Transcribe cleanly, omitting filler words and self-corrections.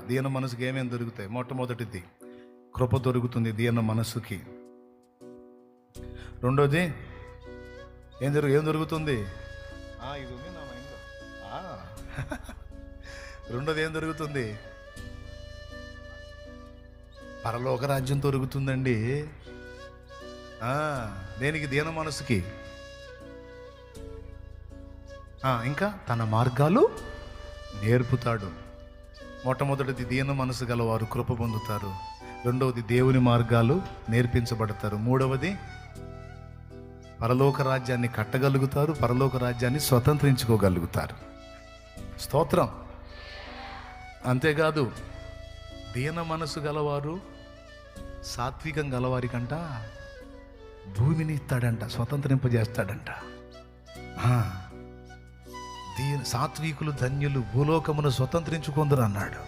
దీన మనసుకి ఏమేమి దొరుకుతాయి? మొట్టమొదటిది కృప దొరుకుతుంది దీన మనసుకి. రెండోది ఏం దొరుకుతుంది? ఇది ఉంది నా మైండ్లో. రెండోది ఏం దొరుకుతుంది? పరలోక రాజ్యం దొరుకుతుందండి. దేనికి? దీన మనసుకి. ఇంకా తన మార్గాలు నేర్పుతాడు. మొట్టమొదటిది దీన మనసు గలవారు కృప పొందుతారు. రెండవది దేవుని మార్గాలు నేర్పించబడతారు. మూడవది పరలోక రాజ్యాన్ని కట్టగలుగుతారు, పరలోక రాజ్యాన్ని స్వతంత్రించుకోగలుగుతారు. స్తోత్రం. అంతేకాదు దీన మనసు గలవారు సాత్వికం గలవారికంట భూమిని ఇస్తాడంట, స్వతంత్రింపజేస్తాడంట. సాత్వికులు ధన్యులు, భూలోకమును స్వతంత్రించుకుందరు అన్నాడు.